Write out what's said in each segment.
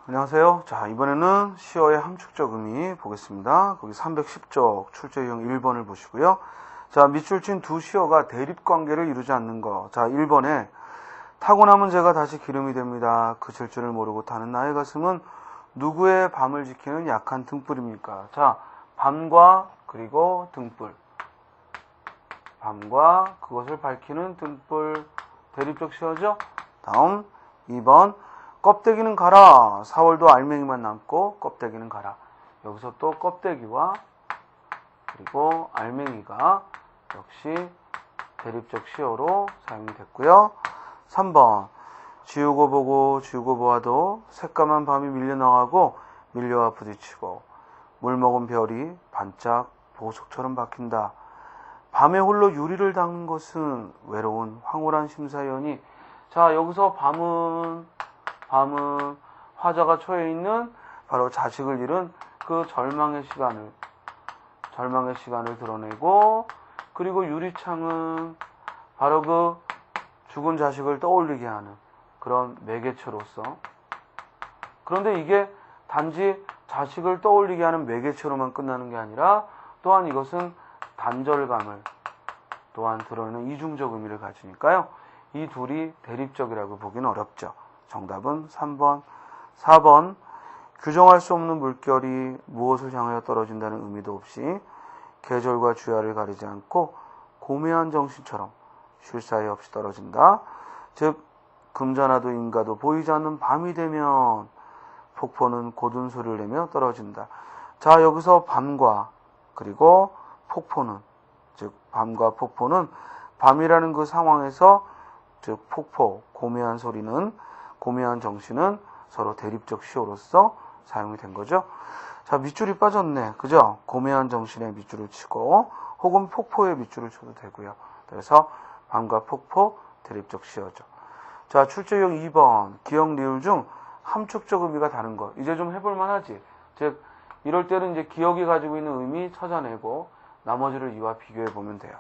안녕하세요. 자, 이번에는 시어의 함축적 의미 보겠습니다. 거기 310쪽 출제유형 1번을 보시고요. 자, 밑줄 친 두 시어가 대립관계를 이루지 않는 거. 자, 1번에 타고 남은 재가 다시 기름이 됩니다. 그칠 줄을 모르고 타는 나의 가슴은 누구의 밤을 지키는 약한 등불입니까? 자, 밤과 그리고 등불. 밤과 그것을 밝히는 등불. 대립적 시어죠? 다음 2번. 껍데기는 가라. 4월도 알맹이만 남고 껍데기는 가라. 여기서 또 껍데기와 그리고 알맹이가 역시 대립적 시어로 사용이 됐고요. 3번. 지우고 보고 지우고 보아도 새까만 밤이 밀려나가고 밀려와 부딪히고 물 먹은 별이 반짝 보석처럼 박힌다. 밤에 홀로 유리를 닦는 것은 외로운 황홀한 심사위원이. 자, 여기서 밤은 화자가 처해 있는 바로 자식을 잃은 그 절망의 시간을 드러내고, 그리고 유리창은 바로 그 죽은 자식을 떠올리게 하는 그런 매개체로서. 그런데 이게 단지 자식을 떠올리게 하는 매개체로만 끝나는 게 아니라 또한 이것은 단절감을 또한 드러내는 이중적 의미를 가지니까요. 이 둘이 대립적이라고 보기는 어렵죠. 정답은 3번. 4번. 규정할 수 없는 물결이 무엇을 향하여 떨어진다는 의미도 없이 계절과 주야를 가리지 않고 고매한 정신처럼 쉴 사이 없이 떨어진다. 즉 금자나도 인가도 보이지 않는 밤이 되면 폭포는 고든 소리를 내며 떨어진다. 자, 여기서 밤과 그리고 폭포는, 즉 밤과 폭포는 밤이라는 그 상황에서, 즉 폭포, 고매한 소리는, 고매한 정신은 서로 대립적 시어로서 사용이 된 거죠. 자, 밑줄이 빠졌네. 그죠? 고매한 정신에 밑줄을 치고 혹은 폭포에 밑줄을 쳐도 되고요. 그래서 밤과 폭포 대립적 시어죠. 자, 출제유형 2번. 기역, 리을 중 함축적 의미가 다른 것. 이제 좀 해볼 만하지. 즉 이럴 때는 이제 기역이 가지고 있는 의미 찾아내고 나머지를 이와 비교해 보면 돼요.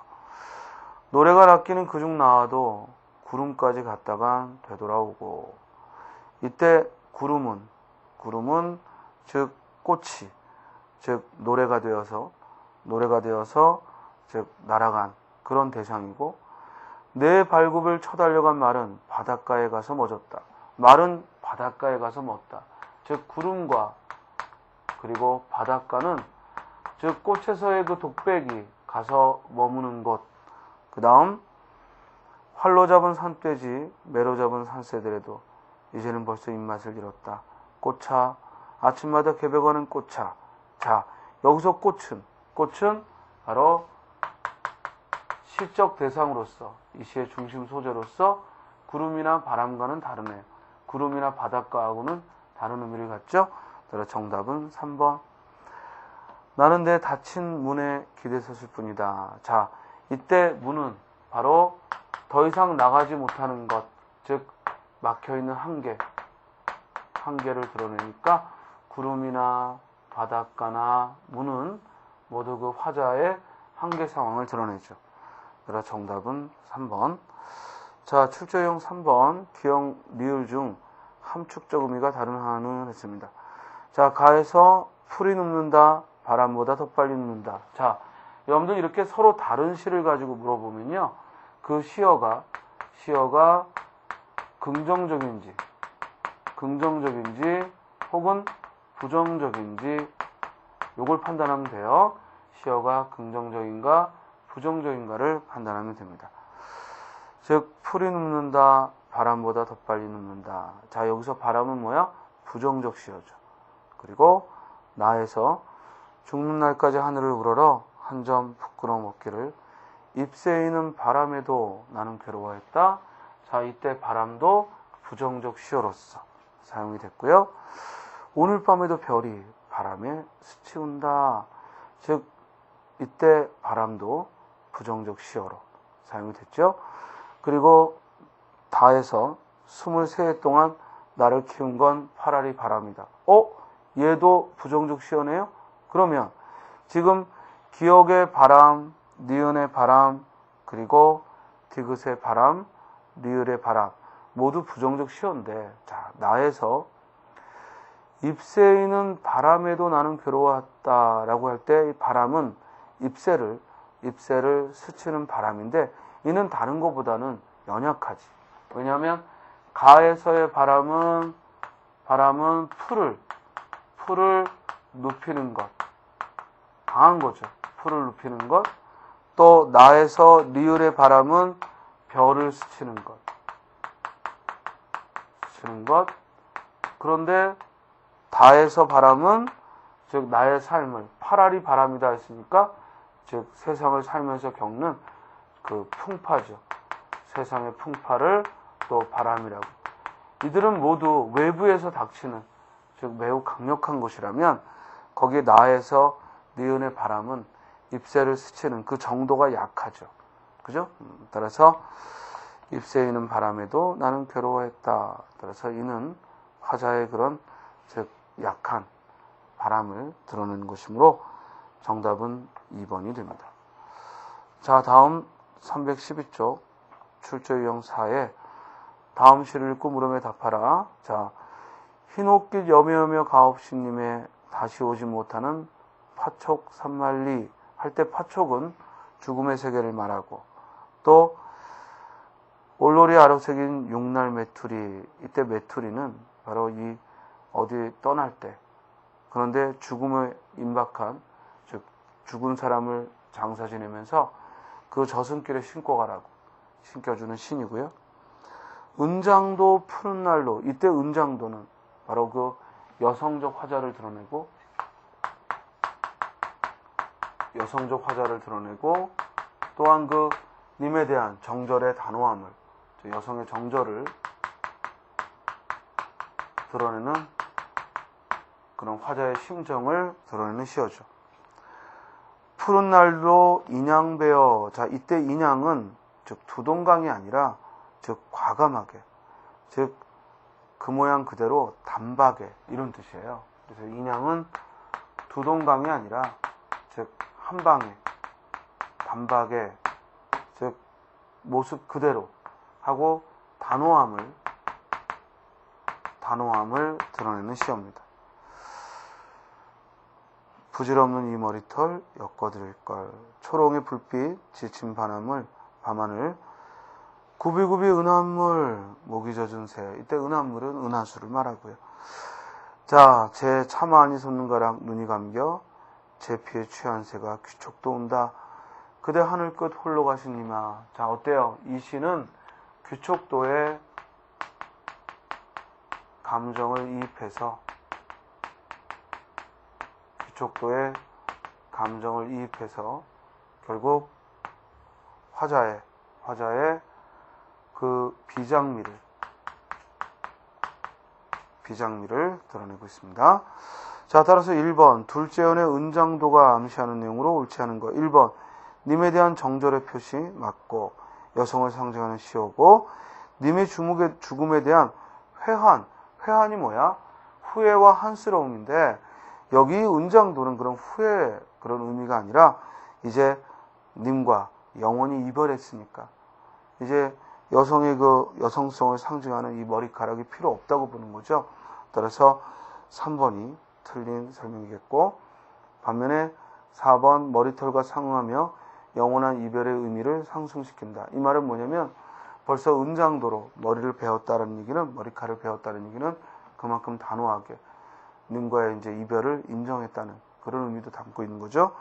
노래가 낚이는 그중 나와도 구름까지 갔다간 되돌아오고. 이때 구름은 즉 꽃이, 즉 노래가 되어서 즉 날아간 그런 대상이고, 내 발굽을 쳐달려간 말은 바닷가에 가서 멎었다. 말은 바닷가에 가서 멎다. 즉 구름과 그리고 바닷가는 즉 꽃에서의 그 독백이 가서 머무는 곳. 그 다음 활로 잡은 산돼지, 매로 잡은 산새들에도 이제는 벌써 입맛을 잃었다. 꽃차, 아침마다 개벽하는 꽃차. 자, 여기서 꽃은 바로 시적 대상으로서, 이 시의 중심 소재로서 구름이나 바람과는 다르네요. 구름이나 바닷가하고는 다른 의미를 갖죠. 그래서 정답은 3번. 나는 내 닫힌 문에 기대 섰을 뿐이다. 자, 이때 문은 바로 더 이상 나가지 못하는 것, 즉 막혀있는 한계를 드러내니까 구름이나 바닷가나 문은 모두 그 화자의 한계 상황을 드러내죠. 그래서 정답은 3번. 자, 출제형 3번. 기역, 리을 중 함축적 의미가 다른 한은 했습니다. 자, 가에서 풀이 눕는다. 바람보다 더 빨리 눕는다. 자, 여러분들 이렇게 서로 다른 시를 가지고 물어보면요, 그 시어가 긍정적인지 혹은 부정적인지 요걸 판단하면 돼요. 시어가 긍정적인가 부정적인가를 판단하면 됩니다. 즉 풀이 눕는다, 바람보다 더 빨리 눕는다. 자, 여기서 바람은 뭐야? 부정적 시어죠. 그리고 나에서 죽는 날까지 하늘을 우러러 한 점 부끄러움 없기를 잎새 있는 바람에도 나는 괴로워했다. 자, 이때 바람도 부정적 시어로서 사용이 됐고요. 오늘 밤에도 별이 바람에 스치운다. 즉 이때 바람도 부정적 시어로 사용이 됐죠. 그리고 다에서 23해 동안 나를 키운 건 파라리 바람이다. 얘도 부정적 시어네요. 그러면 지금 기역의 바람, 니은의 바람, 그리고 디귿의 바람, 리을의 바람 모두 부정적 시어인데, 자, 나에서 잎새이는 바람에도 나는 괴로웠다라고 할 때 바람은 잎새를 스치는 바람인데 이는 다른 것보다는 연약하지. 왜냐하면 가에서의 바람은 풀을 눕히는 것, 강한 거죠. 풀을 눕히는 것. 또 나에서 리을의 바람은 별을 스치는 것. 그런데 다에서 바람은 즉 나의 삶을 파라리 바람이다 했으니까 즉 세상을 살면서 겪는 그 풍파죠. 세상의 풍파를 또 바람이라고. 이들은 모두 외부에서 닥치는 즉 매우 강력한 것이라면 거기에 나에서 니은의 바람은 잎새를 스치는 그 정도가 약하죠. 그죠? 따라서 잎새이는 바람에도 나는 괴로워했다. 따라서 이는 화자의 그런 즉 약한 바람을 드러내는 것이므로 정답은 2번이 됩니다. 자, 다음 312쪽 출제 유형 4에 다음 시를 읽고 물음에 답하라. 자, 흰옷깃 여며여며 가옵시님의 다시 오지 못하는 파촉 산만리 할 때 파촉은 죽음의 세계를 말하고 또 올로리 아로새긴 육날 메투리 이때 메투리는 바로 이 어디 떠날 때 그런데 죽음에 임박한 즉 죽은 사람을 장사 지내면서 그 저승길에 신고 가라고 신겨주는 신이고요. 은장도 푸른 날로 이때 은장도는 바로 그 여성적 화자를 드러내고 또한 그 님에 대한 정절의 단호함을 여성의 정절을 드러내는 그런 화자의 심정을 드러내는 시어죠. 푸른 날로 인양배어. 자, 이때 인양은 즉 두동강이 아니라 즉 과감하게 즉 그 모양 그대로 단박에 이런 뜻이에요. 그래서 인양은 두동강이 아니라 즉 한방에 단박에 즉 모습 그대로 하고 단호함을 드러내는 시어입니다. 부질없는 이 머리털 엮어드릴걸. 초롱의 불빛 지친 밤하늘 구비구비 은하물 목이 젖은 새. 이때 은하물은 은하수를 말하고요. 자, 제 차마하니 솟는가락 눈이 감겨 제 피에 취한 새가 귀촉도 온다. 그대 하늘 끝 홀로 가신 이마. 자, 어때요? 이 시는 귀촉도의 감정을 이입해서 결국 화자의 그 비장미를 드러내고 있습니다. 자, 따라서 1번 둘째 연의 은장도가 암시하는 내용으로 옳지 않은 거. 1번 님에 대한 정절의 표시 맞고 여성을 상징하는 시어고 님의 죽음에 대한 회한이 뭐야? 후회와 한스러움인데 여기 은장도는 그런 후회 그런 의미가 아니라 이제 님과 영원히 이별했으니까 이제 여성의 그 여성성을 상징하는 이 머리카락이 필요 없다고 보는 거죠. 따라서 3번이 틀린 설명이겠고 반면에 4번 머리털과 상응하며 영원한 이별의 의미를 상승시킨다. 이 말은 뭐냐면 벌써 은장도로 머리를 베었다는 얘기는 머리카락을 베었다는 얘기는 그만큼 단호하게 님과의 이제 이별을 인정했다는 그런 의미도 담고 있는 거죠.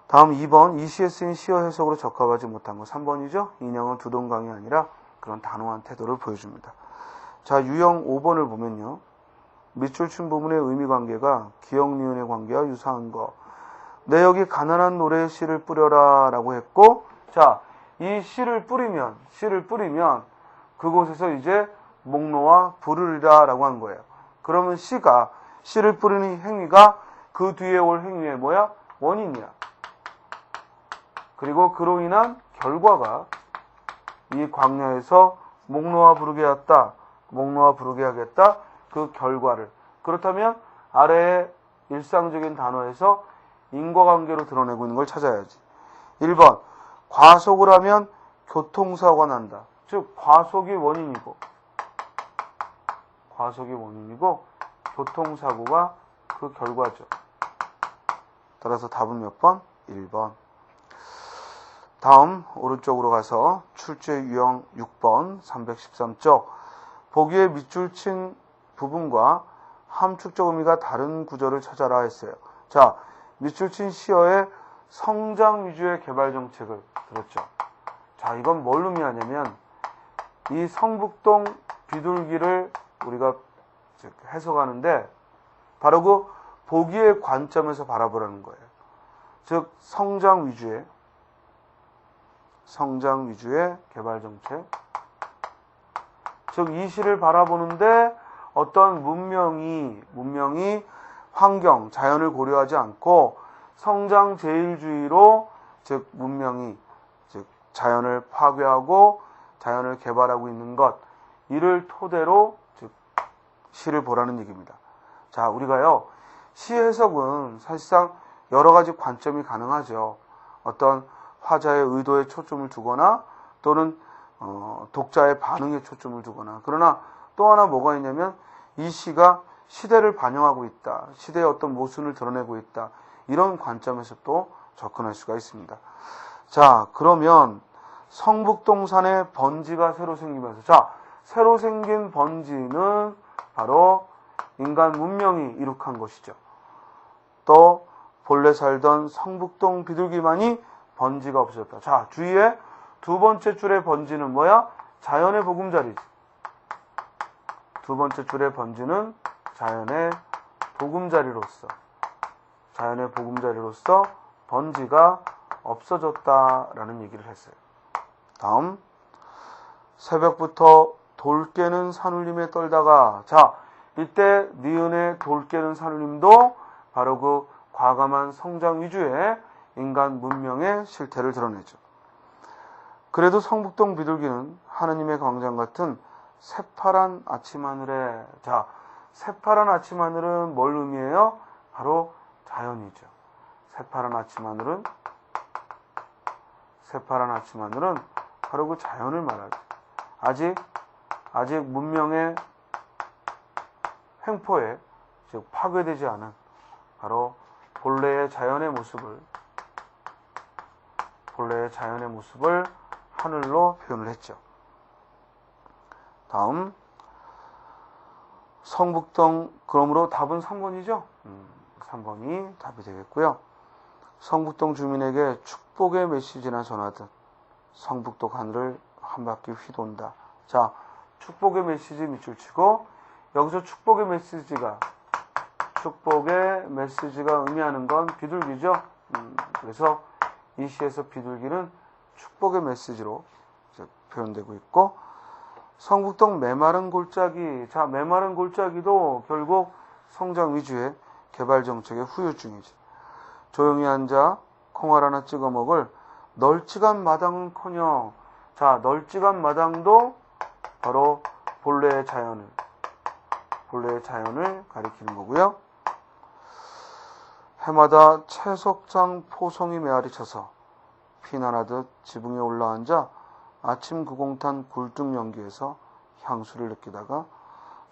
다음 2번 이 시에 쓰인 시어 해석으로 적합하지 못한 거 3번이죠. 인양은 두동강이 아니라 그런 단호한 태도를 보여줍니다. 자, 유형 5번을 보면요. 밑줄 친 부분의 의미 관계가 기역 니은의 관계와 유사한 거. 내 여기 가난한 노래의 씨를 뿌려라 라고 했고 자, 이 씨를 뿌리면 그곳에서 이제 목노와 부르리라 라고 한 거예요. 그러면 씨를 뿌리는 행위가 그 뒤에 올 행위의 뭐야? 원인이야. 그리고 그로 인한 결과가 이 광야에서 목노와 부르게 하겠다. 그 결과를. 그렇다면 아래의 일상적인 단어에서 인과관계로 드러내고 있는 걸 찾아야지. 1번 과속을 하면 교통사고가 난다. 즉 과속이 원인이고 교통사고가 그 결과죠. 따라서 답은 몇 번? 1번. 다음 오른쪽으로 가서 출제 유형 6번 313쪽 보기의 밑줄 친 부분과 함축적 의미가 다른 구절을 찾아라 했어요. 자, 밑줄 친 시어의 성장 위주의 개발 정책을 들었죠. 자, 이건 뭘 의미하냐면 이 성북동 비둘기를 우리가 해석하는데 바로 그 보기의 관점에서 바라보라는 거예요. 즉 성장 위주의 개발 정책. 즉 이 시를 바라보는데 어떤 문명이 환경, 자연을 고려하지 않고 성장 제일주의로 즉 문명이 즉 자연을 파괴하고 자연을 개발하고 있는 것, 이를 토대로 즉 시를 보라는 얘기입니다. 자, 우리가요 시 해석은 사실상 여러 가지 관점이 가능하죠. 어떤 화자의 의도에 초점을 두거나 또는 독자의 반응에 초점을 두거나. 그러나 또 하나 뭐가 있냐면 이 시가 시대를 반영하고 있다. 시대의 어떤 모순을 드러내고 있다. 이런 관점에서 또 접근할 수가 있습니다. 자, 그러면 성북동산에 번지가 새로 생기면서, 자, 새로 생긴 번지는 바로 인간 문명이 이룩한 것이죠. 또 본래 살던 성북동 비둘기만이 번지가 없어졌다. 자, 주위에 두 번째 줄의 번지는 뭐야? 자연의 보금자리지. 두 번째 줄의 번지는 자연의 보금자리로서 번지가 없어졌다라는 얘기를 했어요. 다음, 새벽부터 돌 깨는 산울림에 떨다가, 자, 이때 니은의 돌 깨는 산울림도 바로 그 과감한 성장 위주의 인간 문명의 실태를 드러내죠. 그래도 성북동 비둘기는 하느님의 광장 같은 새파란 아침 하늘에, 자, 새파란 아침 하늘은 뭘 의미해요? 바로 자연이죠. 새파란 아침 하늘은 바로 그 자연을 말하죠. 아직 문명의 횡포에 즉 파괴되지 않은 바로 본래의 자연의 모습을 하늘로 표현을 했죠. 다음, 성북동, 그러므로 답은 3번이죠? 3번이 답이 되겠고요. 성북동 주민에게 축복의 메시지나 전하듯 성북동 하늘을 한 바퀴 휘돈다. 자, 축복의 메시지 밑줄 치고, 여기서 축복의 메시지가 의미하는 건 비둘기죠. 그래서 이 시에서 비둘기는 축복의 메시지로 표현되고 있고, 성북동 메마른 골짜기. 자, 메마른 골짜기도 결국 성장 위주의 개발 정책의 후유증이지. 조용히 앉아 콩알 하나 찍어 먹을 널찍한 마당은커녕, 자, 널찍한 마당도 바로 본래의 자연을 가리키는 거고요. 해마다 채석장 포송이 메아리 쳐서 피난하듯 지붕에 올라앉아 아침 구공탄 굴뚝 연기에서 향수를 느끼다가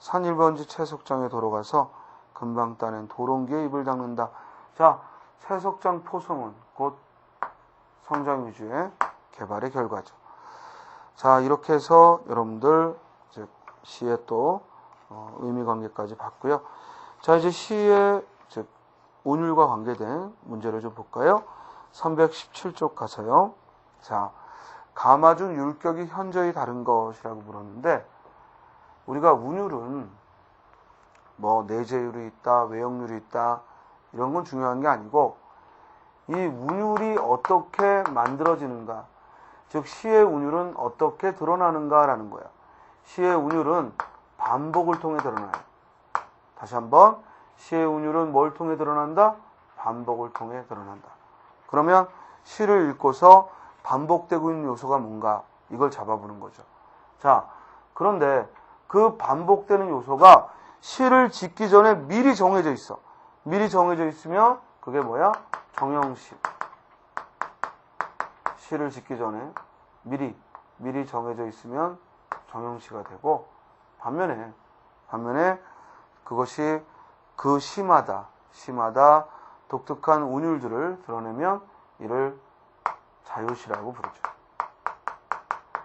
산 1번지 채석장에 돌아가서 금방 따낸 도롱기에 입을 닦는다. 자, 채석장 포송은 곧 성장 위주의 개발의 결과죠. 자, 이렇게 해서 여러분들 이제 시의 또 의미 관계까지 봤고요. 자, 이제 시의 즉 운율과 관계된 문제를 좀 볼까요? 317쪽 가서요. 자, 가마 중 율격이 현저히 다른 것이라고 물었는데, 우리가 운율은 뭐 내재율이 있다, 외역률이 있다, 이런 건 중요한 게 아니고, 이 운율이 어떻게 만들어지는가, 즉 시의 운율은 어떻게 드러나는가라는 거야. 시의 운율은 반복을 통해 드러나요. 다시 한번, 시의 운율은 뭘 통해 드러난다? 반복을 통해 드러난다. 그러면 시를 읽고서 반복되고 있는 요소가 뭔가, 이걸 잡아보는 거죠. 자, 그런데 그 반복되는 요소가 시를 짓기 전에 미리 정해져 있어. 미리 정해져 있으면 그게 뭐야? 정형시. 시를 짓기 전에 미리 정해져 있으면 정형시가 되고, 반면에 그것이 그 시마다 독특한 운율들을 드러내면 이를 자유시라고 부르죠.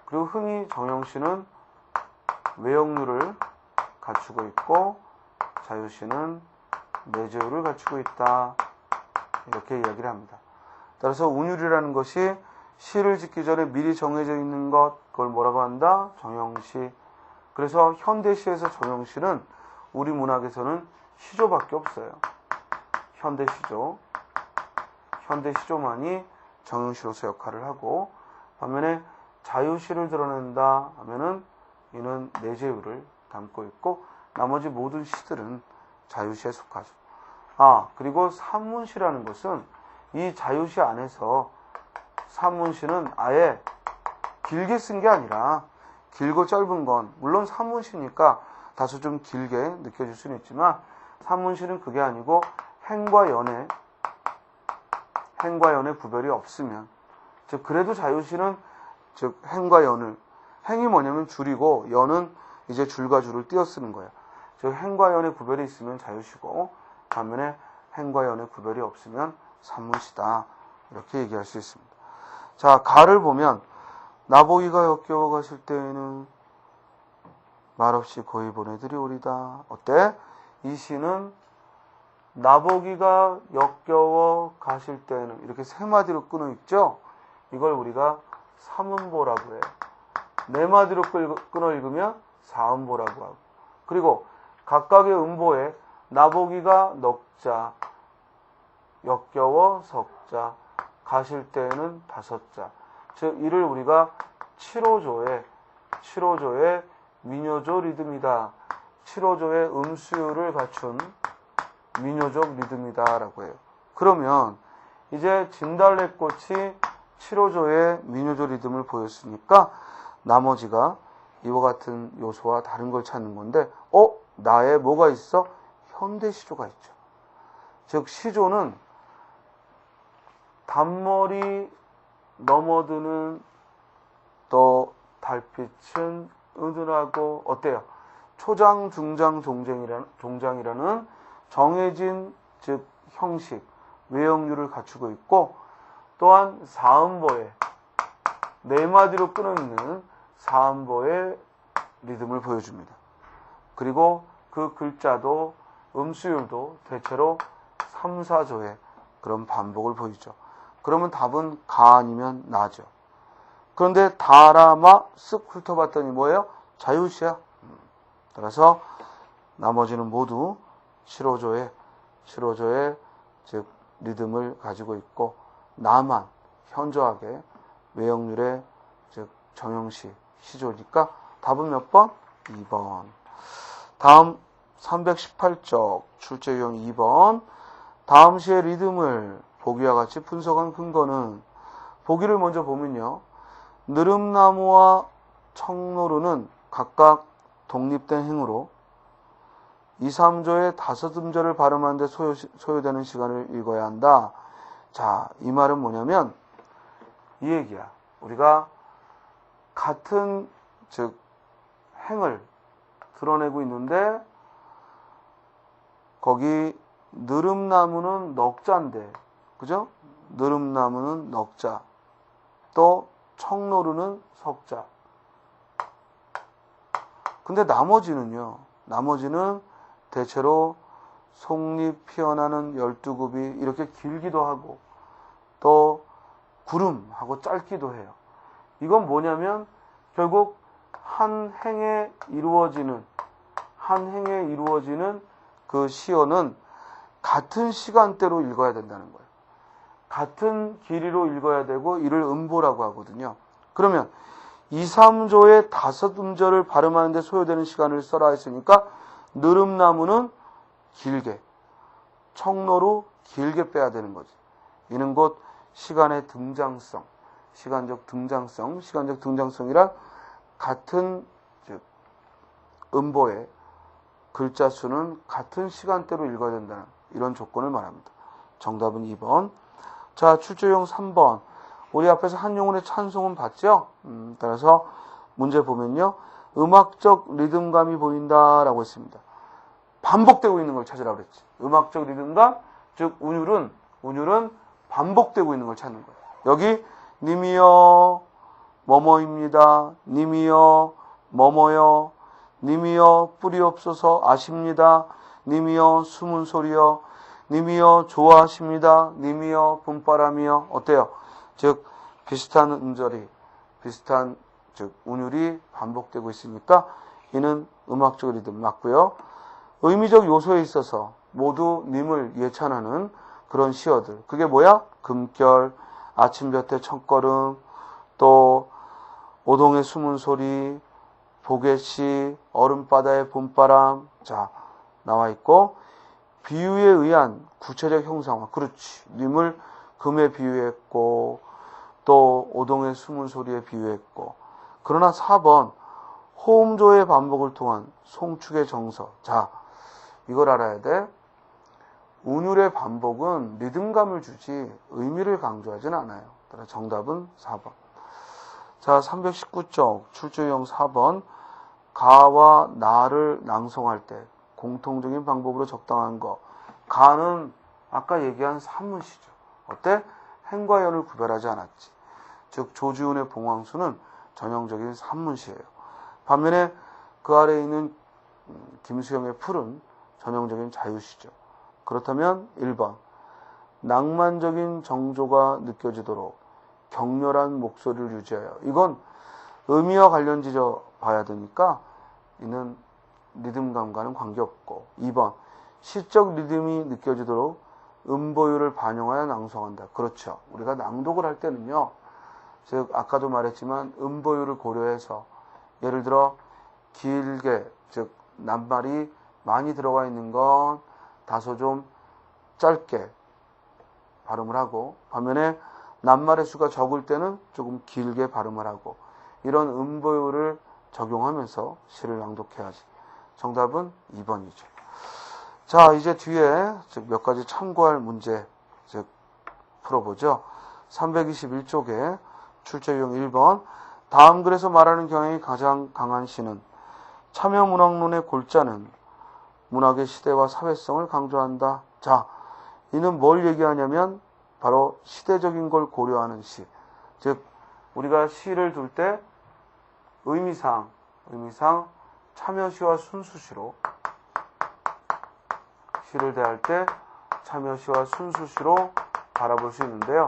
그리고 흔히 정형시는 외형률을 갖추고 있고 자유시는 내재율을 갖추고 있다. 이렇게 이야기를 합니다. 따라서 운율이라는 것이 시를 짓기 전에 미리 정해져 있는 것, 그걸 뭐라고 한다? 정형시. 그래서 현대시에서 정형시는 우리 문학에서는 시조밖에 없어요. 현대시조만이 정형시로서 역할을 하고, 반면에 자유시를 드러낸다 하면은 이는 내재율을 담고 있고 나머지 모든 시들은 자유시에 속하죠. 그리고 산문시라는 것은 이 자유시 안에서 산문시는 아예 길게 쓴 게 아니라 길고 짧은 건 물론 산문시니까 다소 좀 길게 느껴질 수는 있지만 산문시는 그게 아니고 행과 연의 구별이 없으면 즉 그래도 자유시는 즉 행과 연을 행이 뭐냐면 줄이고 연은 이제 줄과 줄을 띄어 쓰는 거야. 즉 행과 연의 구별이 있으면 자유시고 반면에 행과 연의 구별이 없으면 산문시다. 이렇게 얘기할 수 있습니다. 자, 가를 보면 나보기가 역겨워 가실 때에는 말없이 고이 보내드리오리다. 어때? 이 시는 나보기가 역겨워 가실 때에는 이렇게 세 마디로 끊어 있죠. 이걸 우리가 삼음보라고 해요. 네 마디로 끊어 읽으면 사음보라고 하고 그리고 각각의 음보에 나보기가 넉자, 역겨워 석자, 가실 때에는 다섯자. 즉 이를 우리가 7호조의 민요조 리듬이다. 7호조의 음수율을 갖춘 민요적 리듬이다라고 해요. 그러면 이제 진달래꽃이 7호조의 민요조 리듬을 보였으니까 나머지가 이와 같은 요소와 다른 걸 찾는 건데 나에 뭐가 있어? 현대시조가 있죠. 즉 시조는 단머리 넘어드는 또 달빛은 은은하고 어때요? 초장, 중장, 종장이라는 정해진 즉 형식, 외형률을 갖추고 있고 또한 사음보에 네 마디로 끊어있는 사음보의 리듬을 보여줍니다. 그리고 그 글자도 음수율도 대체로 3, 4조의 그런 반복을 보이죠. 그러면 답은 가 아니면 나죠. 그런데 다라마 쓱 훑어봤더니 뭐예요? 자유시야. 따라서 나머지는 모두 7호조의 즉 리듬을 가지고 있고 나만 현저하게 외형률의 즉 정형시 시조니까 답은 몇 번? 2번. 다음 318쪽 출제유형 2번. 다음 시의 리듬을 보기와 같이 분석한 근거는 보기를 먼저 보면요. 느릅나무와 청노루는 각각 독립된 행으로 2, 3조의 5음절을 발음하는데 소요되는 시간을 읽어야 한다. 자, 이 말은 뭐냐면 이 얘기야. 우리가 같은 즉 행을 드러내고 있는데 거기 느릅나무는 넉자인데 그죠? 느릅나무는 넉자 또 청노루는 석자. 근데 나머지는 대체로 속잎 피어나는 12굽이 이렇게 길기도 하고 또 구름하고 짧기도 해요. 이건 뭐냐면 결국 한 행에 이루어지는 그 시어는 같은 시간대로 읽어야 된다는 거예요. 같은 길이로 읽어야 되고 이를 음보라고 하거든요. 그러면 2, 3조의 5음절을 발음하는데 소요되는 시간을 써라 했으니까 느릅나무는 길게, 청노루 길게 빼야 되는 거지. 이는 곧 시간의 등장성, 시간적 등장성이란 같은 즉 음보의 글자 수는 같은 시간대로 읽어야 된다는 이런 조건을 말합니다. 정답은 2번. 자, 출제용 3번. 우리 앞에서 한용운의 찬송은 봤죠? 따라서 문제 보면요. 음악적 리듬감이 보인다라고 했습니다. 반복되고 있는 걸 찾으라고 그랬지. 음악적 리듬감, 즉 운율은 반복되고 있는 걸 찾는 거예요. 여기 님이여 뭐뭐입니다. 님이여 뭐뭐여. 님이여 뿌리 없어서 아십니다. 님이여 숨은 소리여. 님이여 좋아하십니다. 님이여 봄바람이여. 어때요? 즉 비슷한 음절이 비슷한 즉 운율이 반복되고 있으니까 이는 음악적 리듬 맞고요. 의미적 요소에 있어서 모두 님을 예찬하는 그런 시어들. 그게 뭐야? 금결, 아침볕의 첫걸음, 또 오동의 숨은 소리, 보개시, 얼음바다의 봄바람. 자, 나와 있고 비유에 의한 구체적 형상화. 그렇지. 님을 금에 비유했고 또 오동의 숨은 소리에 비유했고. 그러나 4번 호음조의 반복을 통한 송축의 정서. 자, 이걸 알아야 돼. 운율의 반복은 리듬감을 주지 의미를 강조하진 않아요. 따라 정답은 4번. 자, 319쪽 출제유형 4번. 가와 나를 낭송할 때 공통적인 방법으로 적당한 거. 가는 아까 얘기한 산문시죠. 어때? 행과 연을 구별하지 않았지. 즉 조지훈의 봉황수는 전형적인 산문시예요. 반면에 그 아래에 있는 김수영의 풀은 전형적인 자유시죠. 그렇다면 1번 낭만적인 정조가 느껴지도록 격렬한 목소리를 유지하여. 이건 의미와 관련 지어 봐야 되니까 이는 리듬감과는 관계없고. 2번 시적 리듬이 느껴지도록 음보율을 반영하여 낭송한다. 그렇죠. 우리가 낭독을 할 때는요. 즉 아까도 말했지만 음보율을 고려해서 예를 들어 길게 즉 낱말이 많이 들어가 있는 건 다소 좀 짧게 발음을 하고 반면에 낱말의 수가 적을 때는 조금 길게 발음을 하고 이런 음보율을 적용하면서 시를 낭독해야지. 정답은 2번이죠. 자, 이제 뒤에 즉 몇 가지 참고할 문제 즉 풀어보죠. 321쪽에 출제유형 1번. 다음 글에서 말하는 경향이 가장 강한 시는 참여문학론의 골자는 문학의 시대와 사회성을 강조한다. 자, 이는 뭘 얘기하냐면 바로 시대적인 걸 고려하는 시. 즉 우리가 시를 둘 때 의미상 참여시와 순수시로 시를 대할 때 참여시와 순수시로 바라볼 수 있는데요.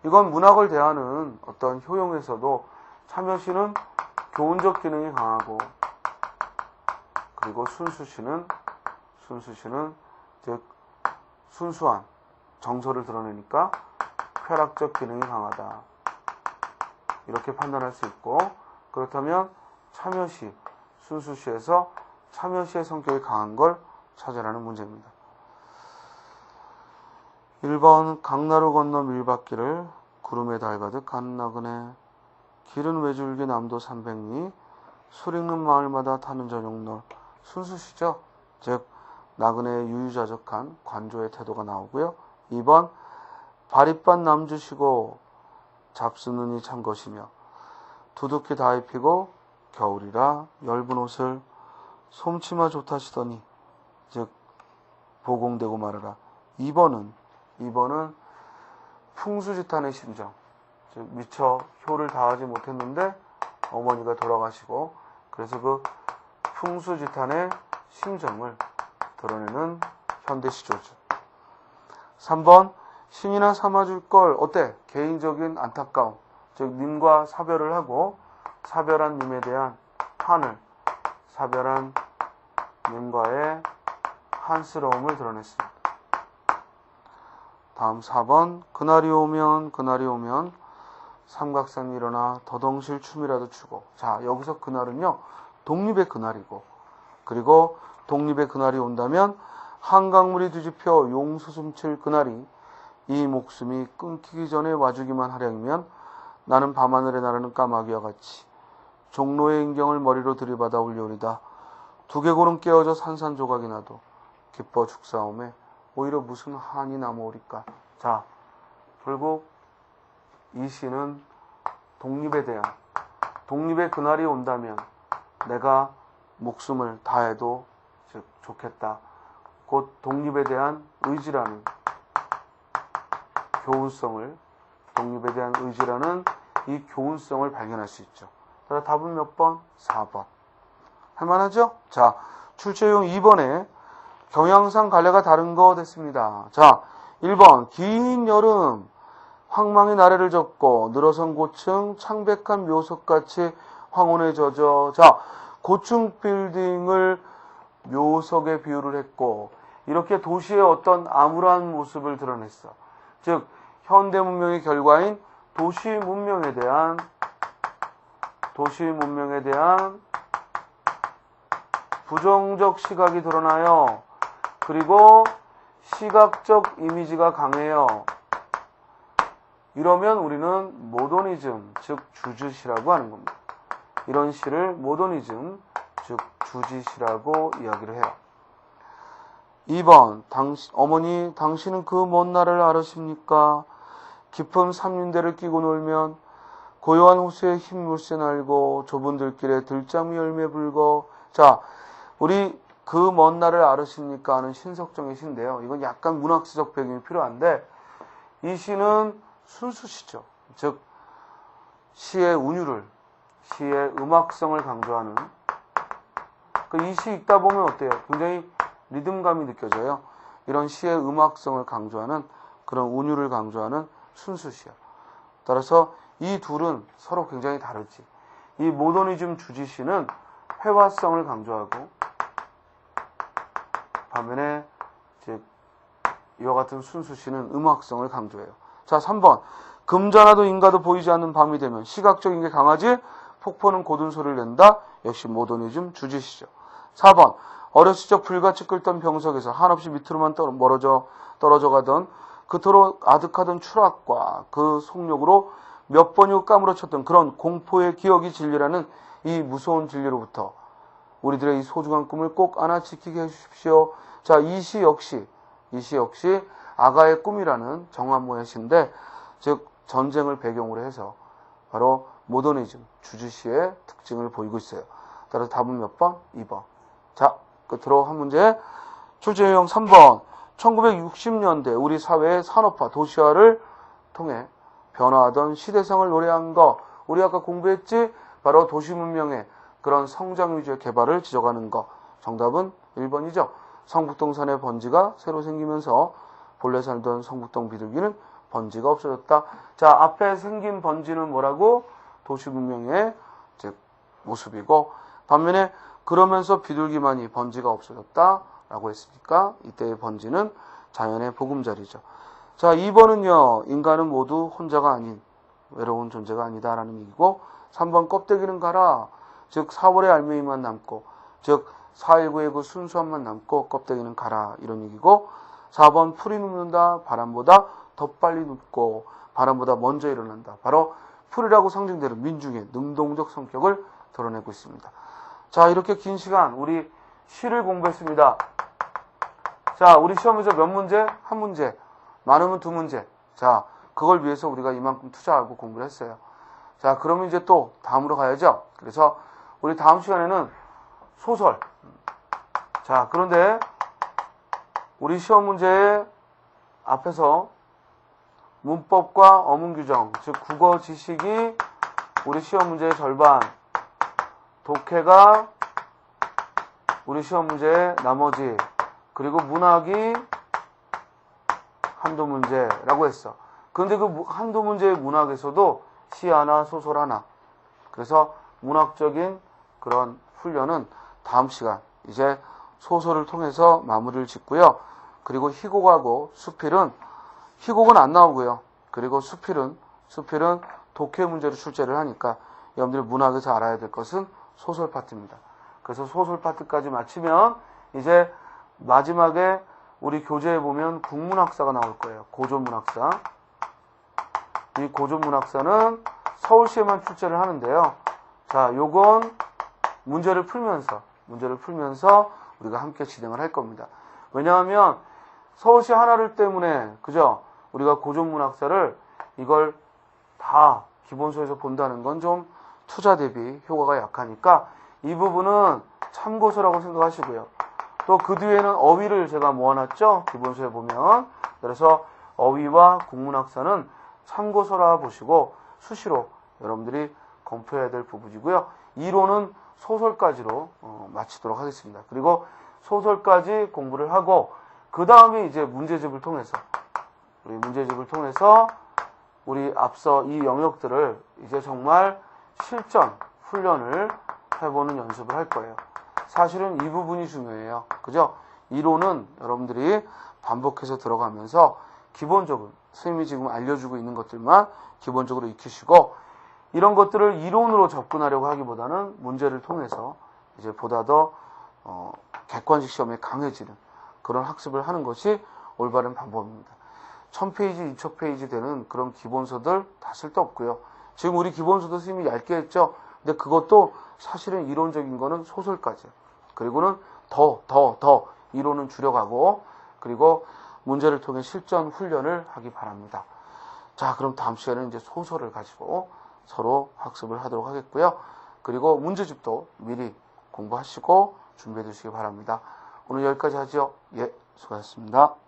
이건 문학을 대하는 어떤 효용에서도 참여시는 교훈적 기능이 강하고 그리고 순수시는 즉 순수한 정서를 드러내니까 쾌락적 기능이 강하다. 이렇게 판단할 수 있고 그렇다면 참여시, 순수시에서 참여시의 성격이 강한 걸 찾으라는 문제입니다. 1번 강나루 건너 밀밭길을 구름에 달가득 가는 나그네 길은 외줄기 남도 300리 술 익는 마을마다 타는 저녁널. 순수시죠. 즉 나그네의 유유자적한 관조의 태도가 나오고요. 2번 바릿밭 남주시고 잡수느니 참 것이며 두둑히 다 입히고 겨울이라 엷은 옷을 솜치마 좋다시더니 즉 보공되고 말하라. 2번은 풍수지탄의 심정. 즉 미처 효를 다하지 못했는데 어머니가 돌아가시고 그래서 그 풍수지탄의 심정을 드러내는 현대시조죠. 3번 신이나 삼아줄 걸. 어때? 개인적인 안타까움. 즉 님과 사별을 하고 사별한 님에 대한 한을 사별한 님과의 한스러움을 드러냈습니다. 다음 4번 그날이 오면 삼각산이 일어나 더덩실 춤이라도 추고. 자, 여기서 그날은요 독립의 그날이고 그리고 독립의 그날이 온다면 한강물이 뒤집혀 용수숨칠 그날이 이 목숨이 끊기기 전에 와주기만 하량이면 나는 밤하늘에 나르는 까마귀와 같이 종로의 인경을 머리로 들이받아 올려오리다. 두개골은 깨어져 산산조각이 나도 기뻐 죽사오매 오히려 무슨 한이 남아오리까. 자, 결국 이 시는 독립에 대한 독립의 그날이 온다면 내가 목숨을 다해도 즉 좋겠다. 곧 독립에 대한 의지라는 교훈성을, 독립에 대한 의지라는 이 교훈성을 발견할 수 있죠. 따라 답은 몇 번? 4번. 할만하죠? 자, 출제용 2번에 경향상 갈래가 다른 거 됐습니다. 자, 1번 긴 여름 황망히 나래를 접고 늘어선 고층 창백한 묘석같이 황혼에 젖어. 자, 고층 빌딩을 묘석에 비유를 했고 이렇게 도시의 어떤 암울한 모습을 드러냈어. 즉 현대 문명의 결과인 도시 문명에 대한 부정적 시각이 드러나요. 그리고 시각적 이미지가 강해요. 이러면 우리는 모더니즘, 즉 주짓이라고 하는 겁니다. 이런 시를 모더니즘, 즉 주짓이라고 이야기를 해요. 2번 어머니 당신은 그 먼 날을 알으십니까? 깊은 삼륜대를 끼고 놀면 고요한 호수에 흰 물새 날고 좁은 들길에 들장미 열매 불고. 자, 우리 그 먼 날을 알으십니까 하는 신석정의 시인데요. 이건 약간 문학시적 배경이 필요한데 이 시는 순수시죠. 즉 시의 운율을, 시의 음악성을 강조하는, 이 시 읽다 보면 어때요? 굉장히 리듬감이 느껴져요. 이런 시의 음악성을 강조하는, 그런 운율을 강조하는 순수시야. 따라서 이 둘은 서로 굉장히 다르지. 이 모더니즘 주지시는 회화성을 강조하고 반면에 즉 이와 같은 순수시는 음악성을 강조해요. 자, 3번 금자나도 인가도 보이지 않는 밤이 되면 시각적인 게 강하지 폭포는 고든 소리를 낸다. 역시 모더니즘 주지시죠. 4번 어렸을 적 불같이 끓던 병석에서 한없이 밑으로만 떨어져 가던 그토록 아득하던 추락과 그 속력으로 몇 번이고 까무러쳤던 그런 공포의 기억이 진리라는 이 무서운 진리로부터 우리들의 이 소중한 꿈을 꼭 안아 지키게 해주십시오. 자, 이 시 역시 아가의 꿈이라는 정환모의 시인데, 즉 전쟁을 배경으로 해서 바로 모더니즘 주지시의 특징을 보이고 있어요. 따라서 답은 몇 번? 2번. 자, 끝으로 한 문제. 출제유형 3번. 1960년대 우리 사회의 산업화, 도시화를 통해 변화하던 시대성을 노래한 거. 우리 아까 공부했지? 바로 도시문명의 그런 성장 위주의 개발을 지적하는 거. 정답은 1번이죠. 성북동산의 번지가 새로 생기면서 본래 살던 성북동 비둘기는 번지가 없어졌다. 자, 앞에 생긴 번지는 뭐라고? 도시문명의 즉 모습이고, 반면에 그러면서 비둘기만이 번지가 없어졌다 라고 했으니까 이때의 번지는 자연의 보금자리죠. 자, 2번은요, 인간은 모두 혼자가 아닌 외로운 존재가 아니다 라는 얘기고, 3번 껍데기는 가라, 즉 4월의 알맹이만 남고, 즉 4.19의 그 순수함만 남고 껍데기는 가라, 이런 얘기고, 4번 풀이 눕는다, 바람보다 더 빨리 눕고 바람보다 먼저 일어난다. 바로 풀이라고 상징되는 민중의 능동적 성격을 드러내고 있습니다. 자, 이렇게 긴 시간 우리 시를 공부했습니다. 자, 우리 시험에서 몇 문제? 한 문제. 많으면 두 문제. 자, 그걸 위해서 우리가 이만큼 투자하고 공부를 했어요. 자, 그러면 이제 또 다음으로 가야죠. 그래서 우리 다음 시간에는 소설. 자, 그런데 우리 시험 문제의 앞에서 문법과 어문규정, 즉 국어 지식이 우리 시험 문제의 절반, 독해가 우리 시험 문제의 나머지, 그리고 문학이 한두 문제라고 했어. 그런데 그 한두 문제의 문학에서도 시 하나, 소설 하나. 그래서 문학적인 그런 훈련은 다음 시간 이제 소설을 통해서 마무리를 짓고요. 그리고 희곡하고 수필은, 희곡은 안 나오고요. 그리고 수필은 독해 문제로 출제를 하니까 여러분들이 문학에서 알아야 될 것은 소설 파트입니다. 그래서 소설 파트까지 마치면 이제 마지막에 우리 교재에 보면 국문학사가 나올 거예요. 고전문학사. 이 고전문학사는 서울시에만 출제를 하는데요. 자, 요건 문제를 풀면서 우리가 함께 진행을 할 겁니다. 왜냐하면 서울시 하나를 때문에, 그죠? 우리가 고전문학사를 이걸 다 기본서에서 본다는 건 좀 투자 대비 효과가 약하니까 이 부분은 참고서라고 생각하시고요. 또 그 뒤에는 어휘를 제가 모아놨죠. 기본서에 보면. 그래서 어휘와 국문학사는 참고서라 보시고 수시로 여러분들이 검토해야 될 부분이고요. 이론은 소설까지로 마치도록 하겠습니다. 그리고 소설까지 공부를 하고 그 다음에 이제 문제집을 통해서 우리 앞서 이 영역들을 이제 정말 실전 훈련을 해보는 연습을 할 거예요. 사실은 이 부분이 중요해요. 그죠? 이론은 여러분들이 반복해서 들어가면서 기본적으로 선생님이 지금 알려주고 있는 것들만 기본적으로 익히시고 이런 것들을 이론으로 접근하려고 하기보다는 문제를 통해서 이제 보다 더 객관식 시험에 강해지는 그런 학습을 하는 것이 올바른 방법입니다. 1000페이지, 2000페이지 되는 그런 기본서들 다 쓸데없고요. 지금 우리 기본서도 선생님이 얇게 했죠. 근데 그것도 사실은 이론적인 거는 소설까지. 그리고는 더 이론은 줄여가고 그리고 문제를 통해 실전 훈련을 하기 바랍니다. 자, 그럼 다음 시간에는 이제 소설을 가지고 서로 학습을 하도록 하겠고요. 그리고 문제집도 미리 공부하시고 준비해 두시기 바랍니다. 오늘 여기까지 하죠. 예, 수고하셨습니다.